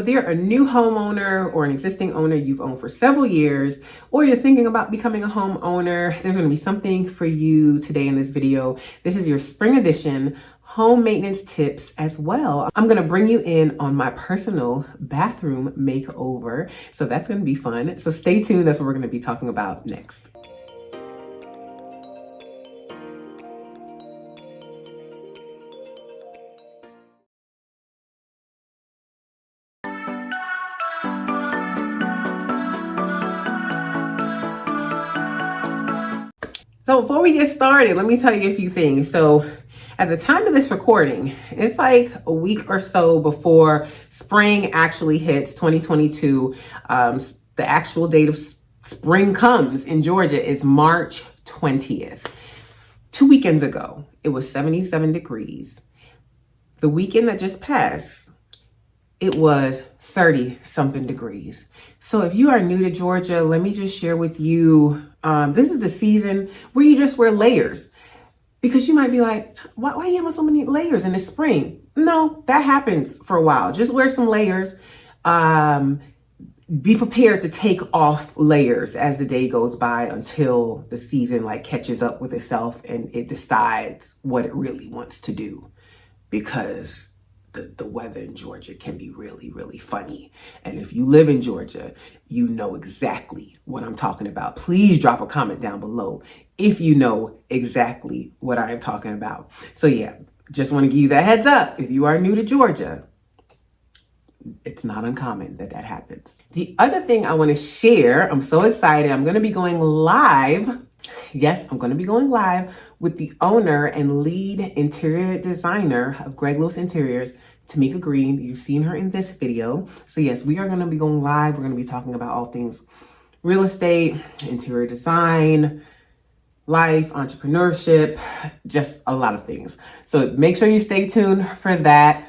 If you're a new homeowner or an existing owner you've owned for several years, or you're thinking about becoming a homeowner, there's going to be something for you today in this video. This is your spring edition home maintenance tips as well. I'm going to bring you in on my personal bathroom makeover. So that's going to be fun. So stay tuned. That's what we're going to be talking about next. So before we get started, let me tell you a few things. So at the time of this recording, it's like a week or so before spring actually hits 2022. The actual date of spring comes in Georgia is March 20th. 2 weekends ago, it was 77 degrees. The weekend that just passed, it was 30 something degrees. So if you are new to Georgia, let me just share with you, this is the season where you just wear layers. Because you might be like, why are you having so many layers in the spring? No, that happens for a while. Just wear some layers. Be prepared to take off layers as the day goes by until the season catches up with itself and it decides what it really wants to do. Because the weather in Georgia can be really, really funny. And if you live in Georgia, you know exactly what I'm talking about. Please drop a comment down below if you know exactly what I am talking about. So yeah, just want to give you that heads up. If you are new to Georgia, it's not uncommon that happens. The other thing I want to share, I'm so excited. I'm going to be going live. Yes, I'm going to be going live with the owner and lead interior designer of Gregg Interiors, Tamika Green. You've seen her in this video. So yes, we are going to be going live. We're going to be talking about all things real estate, interior design, life, entrepreneurship, just a lot of things. So make sure you stay tuned for that.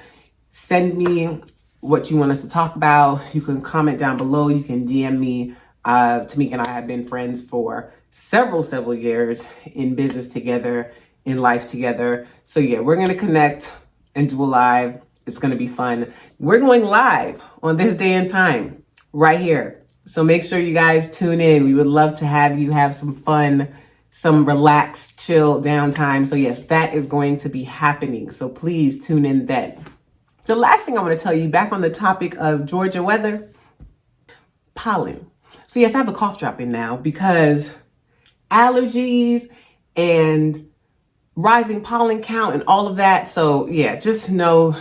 Send me what you want us to talk about. You can comment down below. You can DM me. Tamika and I have been friends for several years, in business together, in life together. So yeah, we're going to connect and do a live. It's going to be fun. We're going live on this day and time right here. So make sure you guys tune in. We would love to have you have some fun, some relaxed, chill downtime. So yes, that is going to be happening. So please tune in then. The last thing I want to tell you, back on the topic of Georgia weather, pollen. So yes, I have a cough drop in now because allergies and rising pollen count and all of that. So yeah, just know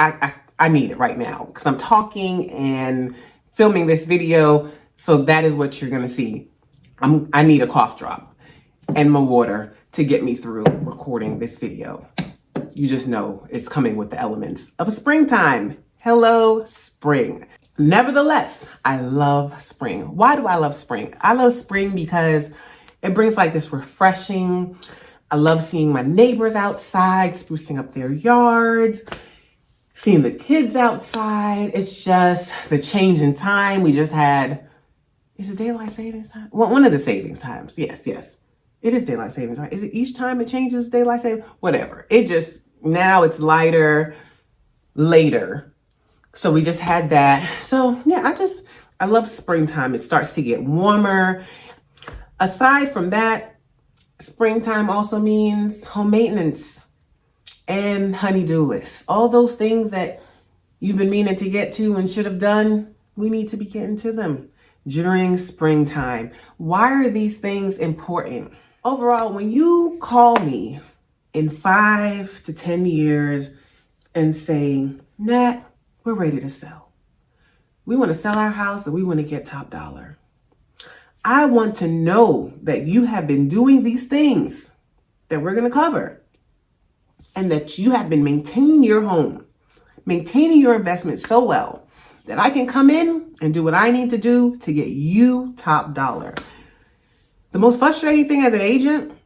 I need it right now because I'm talking and filming this video. So that is what you're going to see. I need a cough drop and my water to get me through recording this video. You just know it's coming with the elements of springtime. Hello, spring. Nevertheless, I love spring. Why do I love spring? I love spring because it brings this refreshing. I love seeing my neighbors outside, sprucing up their yards, seeing the kids outside. It's just the change in time. We just had, is it daylight savings time? Well, one of the savings times. Yes. It is daylight savings time. Is it each time it changes daylight savings? Whatever. Now it's lighter, later. So we just had that. So yeah, I love springtime. It starts to get warmer. Aside from that, springtime also means home maintenance and honey-do lists. All those things that you've been meaning to get to and should have done, we need to be getting to them during springtime. Why are these things important? Overall, when you call me in 5 to 10 years and say, Nat, we're ready to sell. We want to sell our house and we want to get top dollar. I want to know that you have been doing these things that we're going to cover and that you have been maintaining your home, maintaining your investment so well that I can come in and do what I need to do to get you top dollar. The most frustrating thing as an agent,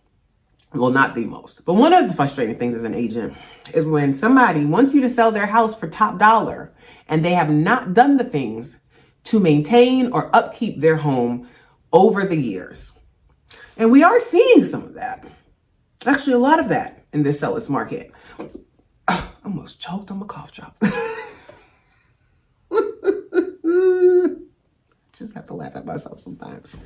well, not the most, but one of the frustrating things as an agent is when somebody wants you to sell their house for top dollar and they have not done the things to maintain or upkeep their home over the years. And we are seeing some of that. Actually, a lot of that in this seller's market. I almost choked on my cough drop. to laugh at myself sometimes.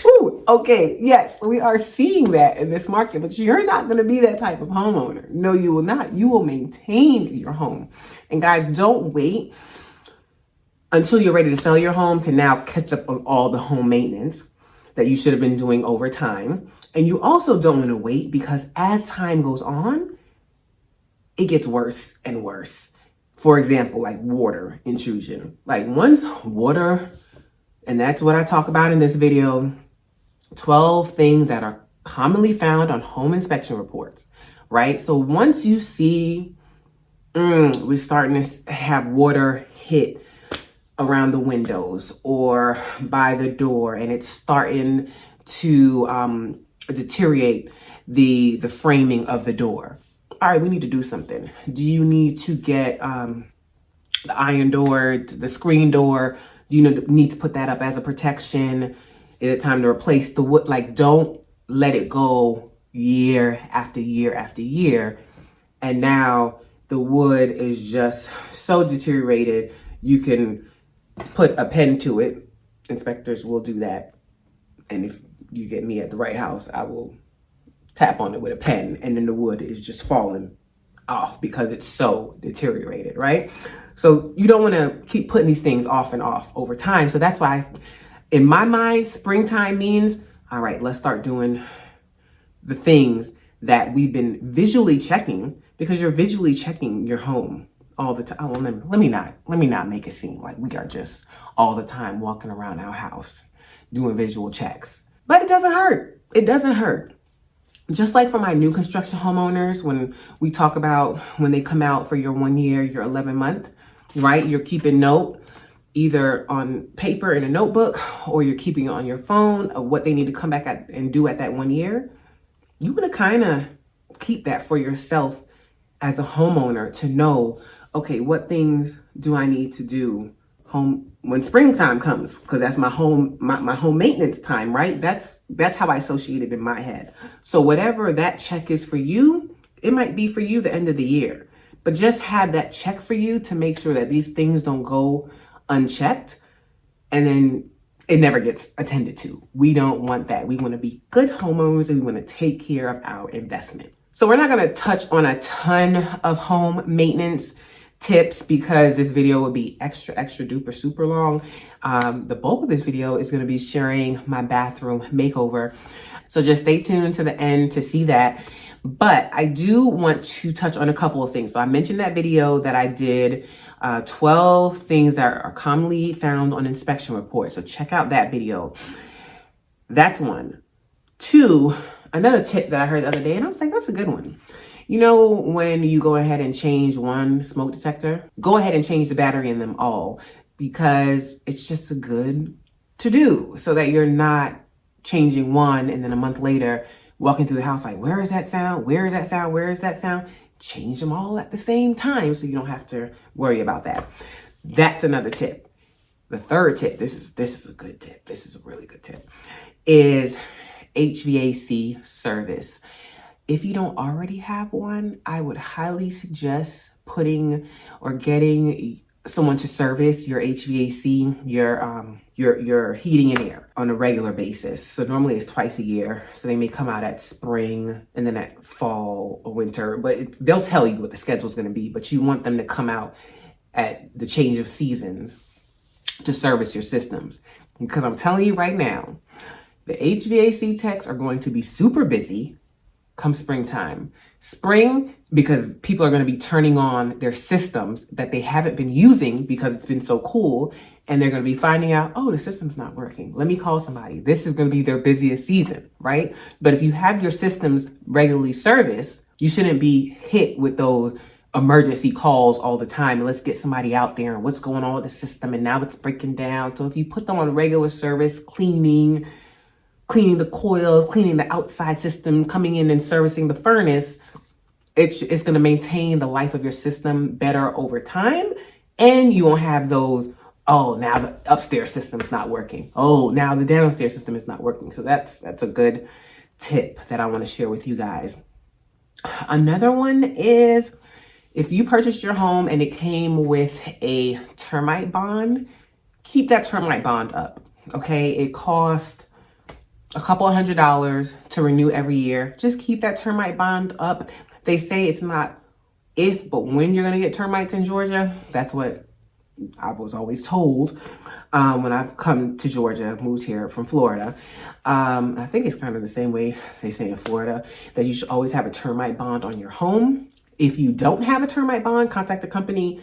Ooh, okay, yes, we are seeing that in this market, but you're not going to be that type of homeowner. No, you will not. You will maintain your home. And guys, don't wait until you're ready to sell your home to now catch up on all the home maintenance that you should have been doing over time. And you also don't want to wait, because as time goes on, it gets worse and worse. For example, like water intrusion. Like once water, and that's what I talk about in this video, 12 things that are commonly found on home inspection reports, right? So once you see we're starting to have water hit around the windows or by the door, and it's starting to deteriorate the framing of the door. All right, we need to do something. Do you need to get the iron door, the screen door? Do you need to put that up as a protection? Is it time to replace the wood? Like, don't let it go year after year after year. And now the wood is just so deteriorated, you can put a pen to it. Inspectors will do that. And if you get me at the right house, I will tap on it with a pen, and then the wood is just falling off because it's so deteriorated, right? So you don't want to keep putting these things off and off over time. So that's why, in my mind, springtime means, all right, let's start doing the things that we've been visually checking, because you're visually checking your home all the time. Oh, let me not make it seem like we are just all the time walking around our house doing visual checks. But it doesn't hurt. It doesn't hurt. Just like for my new construction homeowners, when we talk about when they come out for your 1 year, your 11 month, right? You're keeping note either on paper in a notebook, or you're keeping it on your phone of what they need to come back at and do at that 1 year. You want to kind of keep that for yourself as a homeowner to know, okay, what things do I need to do home when springtime comes? Because that's my home maintenance time, right? That's how I associate it in my head. So whatever that check is for you, it might be for you the end of the year. But just have that check for you to make sure that these things don't go unchecked and then it never gets attended to. We don't want that. We want to be good homeowners, and we want to take care of our investment. So we're not going to touch on a ton of home maintenance tips because this video will be extra duper super long. The bulk of this video is going to be sharing my bathroom makeover. So just stay tuned to the end to see that. But I do want to touch on a couple of things. So I mentioned that video that I did, 12 things that are commonly found on inspection reports. So check out that video. That's one. Two, another tip that I heard the other day, and I was like, that's a good one. You know, when you go ahead and change one smoke detector, go ahead and change the battery in them all, because it's just a good to do, so that you're not changing one and then a month later walking through the house like, where is that sound? Where is that sound? Where is that sound? Change them all at the same time so you don't have to worry about that. That's another tip. The third tip, this is a good tip. This is a really good tip, is HVAC service. If you don't already have one, I would highly suggest putting or getting someone to service your HVAC, your heating and air on a regular basis. So normally it's twice a year. So they may come out at spring and then at fall or winter, but they'll tell you what the schedule is going to be, but you want them to come out at the change of seasons to service your systems. Because I'm telling you right now, the HVAC techs are going to be super busy come springtime. Spring, because people are going to be turning on their systems that they haven't been using because it's been so cool, and they're going to be finding out, oh, the system's not working. Let me call somebody. This is going to be their busiest season, right? But if you have your systems regularly serviced, you shouldn't be hit with those emergency calls all the time. And let's get somebody out there and what's going on with the system, and now it's breaking down. So if you put them on regular service, cleaning the coils, cleaning the outside system, coming in and servicing the furnace, it's going to maintain the life of your system better over time. And you won't have those, oh, now the upstairs system's not working. Oh, now the downstairs system is not working. So that's a good tip that I want to share with you guys. Another one is, if you purchased your home and it came with a termite bond, keep that termite bond up. Okay, it costs a couple of $100s to renew every year. Just keep that termite bond up. They say it's not if, but when you're going to get termites in Georgia. That's what I was always told when I've come to Georgia, moved here from Florida. I think it's kind of the same way they say in Florida, that you should always have a termite bond on your home. If you don't have a termite bond, contact the company,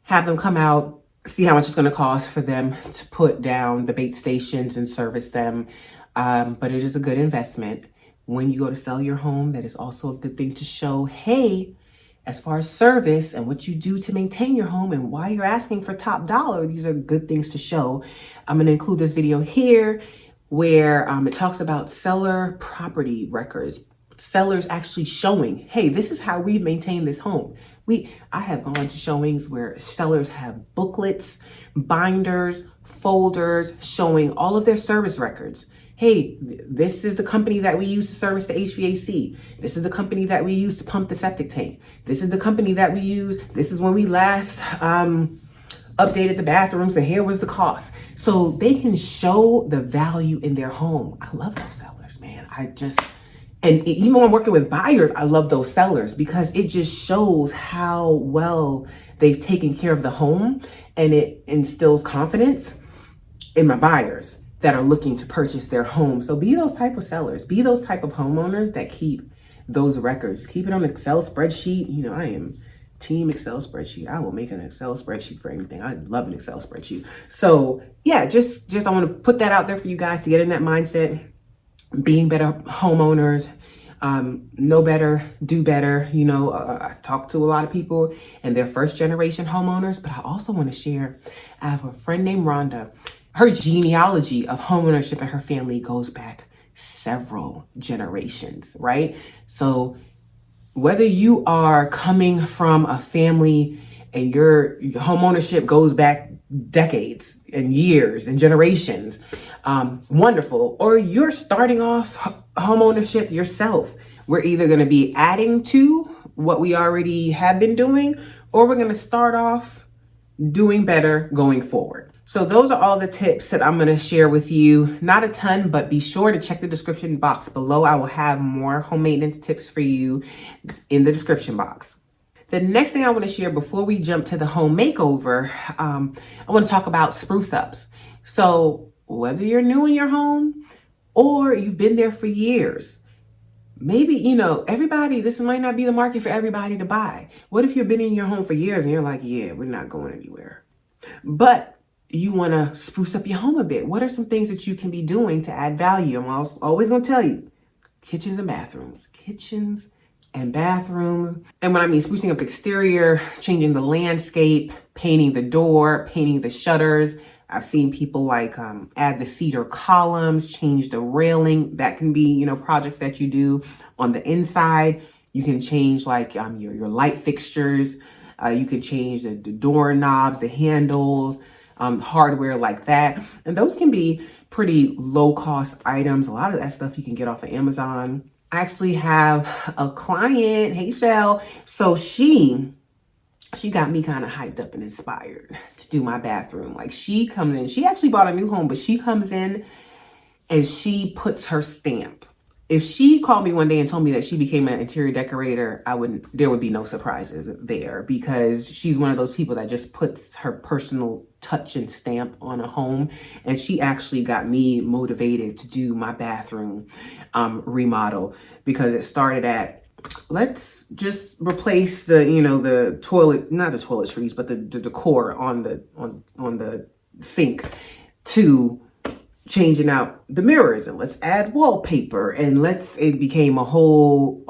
have them come out, see how much it's going to cost for them to put down the bait stations and service them. But it is a good investment. When you go to sell your home, that is also a good thing to show, hey, as far as service and what you do to maintain your home and why you're asking for top dollar, these are good things to show. I'm going to include this video here where it talks about seller property records. Sellers actually showing, hey, this is how we maintain this home. I have gone to showings where sellers have booklets, binders, folders showing all of their service records. Hey, this is the company that we use to service the HVAC. This is the company that we use to pump the septic tank. This is the company that we use. This is when we last updated the bathrooms, and here was the cost. So they can show the value in their home. I love those sellers, man. And even when I'm working with buyers, I love those sellers because it just shows how well they've taken care of the home, and it instills confidence in my buyers that are looking to purchase their home. So be those type of sellers, be those type of homeowners that keep those records. Keep it on an Excel spreadsheet. You know, I am team Excel spreadsheet. I will make an Excel spreadsheet for anything. I love an Excel spreadsheet. So yeah, just I want to put that out there for you guys to get in that mindset. Being better homeowners, know better, do better. You know, I talk to a lot of people and they're first generation homeowners, but I also want to share, I have a friend named Rhonda. Her genealogy of homeownership and her family goes back several generations, right? So whether you are coming from a family and your homeownership goes back decades and years and generations, wonderful. Or you're starting off homeownership yourself. We're either going to be adding to what we already have been doing, or we're going to start off doing better going forward. So those are all the tips that I'm going to share with you. Not a ton, but be sure to check the description box below. I will have more home maintenance tips for you in the description box. The next thing I want to share before we jump to the home makeover, I want to talk about Spruce Ups. So whether you're new in your home or you've been there for years, maybe, you know, this might not be the market for everybody to buy. What if you've been in your home for years and you're like, yeah, we're not going anywhere, but you want to spruce up your home a bit? What are some things that you can be doing to add value? I'm always going to tell you, kitchens and bathrooms. And when I mean sprucing up the exterior, changing the landscape, painting the door, painting the shutters. I've seen people like add the cedar columns, change the railing. That can be, you know, projects that you do on the inside. You can change like your light fixtures. You can change the doorknobs, the handles, hardware like that. And those can be pretty low cost items. A lot of that stuff you can get off of Amazon. I actually have a client, hey Shelle. So she got me kind of hyped up and inspired to do my bathroom. Like she comes in, she actually bought a new home, but she comes in and she puts her stamp. If she called me one day and told me that she became an interior decorator, there would be no surprises there, because she's one of those people that just puts her personal touch and stamp on a home. And she actually got me motivated to do my bathroom remodel, because it started at, let's just replace the toilet, not the toiletries, but the decor on the sink, to changing out the mirrors, and let's add wallpaper, and it became a whole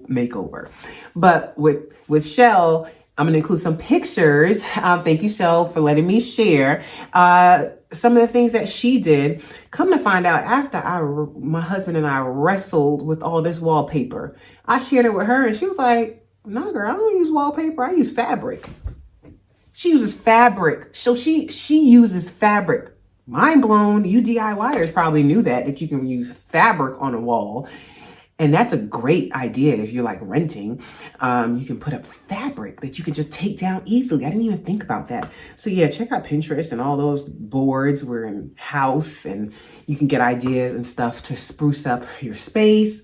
makeover. But with Shelle, I'm going to include some pictures. Thank you, Shelle, for letting me share some of the things that she did. Come to find out, after my husband and I wrestled with all this wallpaper, I shared it with her, and she was like, "No, girl, I don't use wallpaper. I use fabric." She uses fabric. So she uses fabric. Mind blown. You DIYers probably knew that you can use fabric on a wall. And that's a great idea if you're like renting. You can put up fabric that you can just take down easily. I didn't even think about that. So yeah, check out Pinterest and all those boards. We're in house and you can get ideas and stuff to spruce up your space.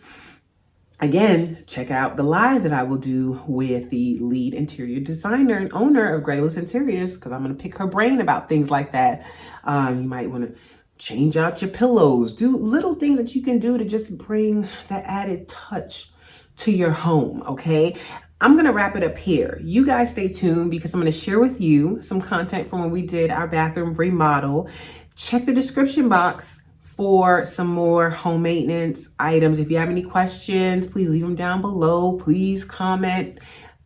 Again, check out the live that I will do with the lead interior designer and owner of Gregg Interiors, because I'm going to pick her brain about things like that. You might want to change out your pillows, do little things that you can do to just bring that added touch to your home, okay? I'm going to wrap it up here. You guys stay tuned because I'm going to share with you some content from when we did our bathroom remodel. Check the description box for some more home maintenance items. If you have any questions, please leave them down below. Please comment.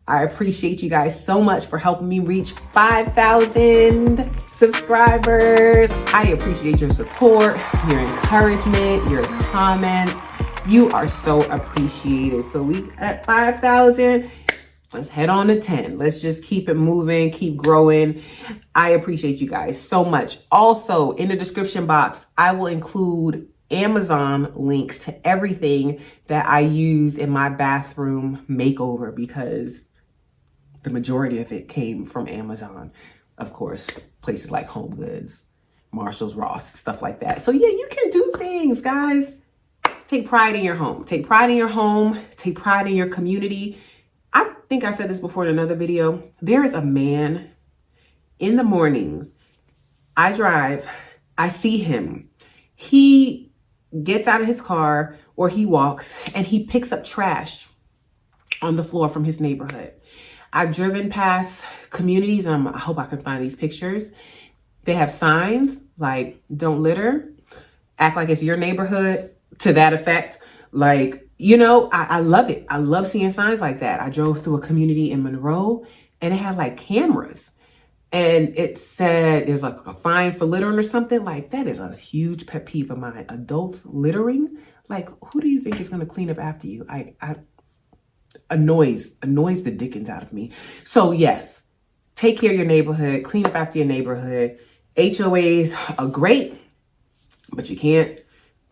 I appreciate you guys so much for helping me reach 5,000 subscribers. I appreciate your support, your encouragement, your comments. You are so appreciated. So we at 5,000. Let's head on to 10. Let's just keep it moving, keep growing. I appreciate you guys so much. Also, in the description box, I will include Amazon links to everything that I used in my bathroom makeover, because the majority of it came from Amazon. Of course, places like Home Goods, Marshall's, Ross, stuff like that. So yeah, you can do things, guys. Take pride in your home. Take pride in your home. Take pride in your community. I think I said this before in another video. There is a man in the mornings. I drive, I see him. He gets out of his car or he walks and he picks up trash on the floor from his neighborhood. I've driven past communities, and I hope I can find these pictures. They have signs like "Don't litter," act like it's your neighborhood, to that effect. Like, you know, I love it. I love seeing signs like that. I drove through a community in Monroe and it had like cameras and it said there's like a fine for littering or something. Like, that is a huge pet peeve of mine. Adults littering. Like, who do you think is going to clean up after you? Annoys the dickens out of me. So yes, take care of your neighborhood, clean up after your neighborhood. HOAs are great, but you can't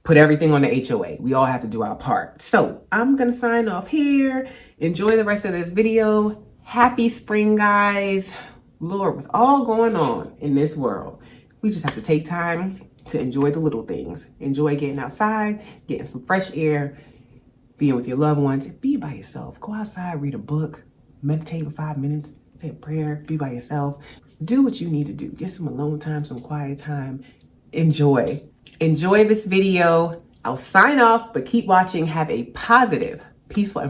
put everything on the HOA. We all have to do our part. So I'm going to sign off here. Enjoy the rest of this video. Happy spring, guys. Lord, with all going on in this world, we just have to take time to enjoy the little things. Enjoy getting outside, getting some fresh air, being with your loved ones, be by yourself. Go outside, read a book, meditate for 5 minutes, say a prayer, be by yourself. Do what you need to do. Get some alone time, some quiet time. Enjoy this video. I'll sign off, but keep watching. Have a positive, peaceful,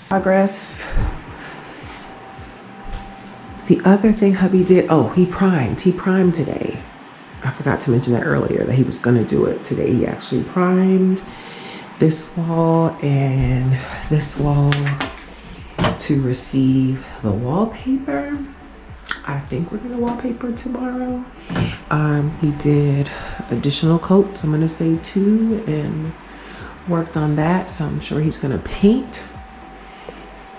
progress. The other thing hubby did, he primed today. I forgot to mention that earlier, that he was gonna do it today. He actually primed this wall and this wall to receive the wallpaper. I think we're gonna wallpaper tomorrow. He did additional coats, I'm gonna say 2, and worked on that. So I'm sure he's gonna paint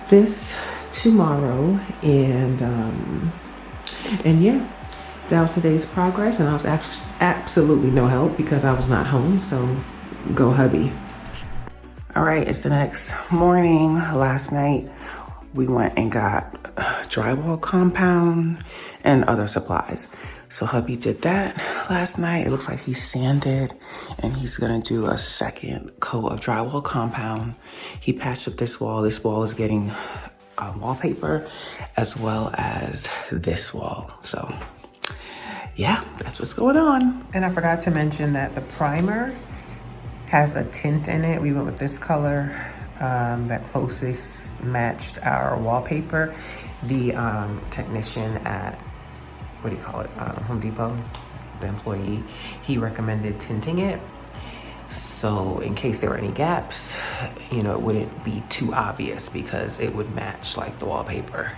this tomorrow. And yeah, that was today's progress. And I was actually absolutely no help because I was not home. So go hubby. All right, it's the next morning. Last night we went and got drywall compound and other supplies. So hubby did that last night. It looks like he sanded and he's gonna do a second coat of drywall compound. He patched up this wall. This wall is getting wallpaper, as well as this wall. So yeah, that's what's going on. And I forgot to mention that the primer has a tint in it. We went with this color that closest matched our wallpaper. The technician at, Home Depot, the employee, he recommended tinting it. So in case there were any gaps, you know, it wouldn't be too obvious because it would match like the wallpaper.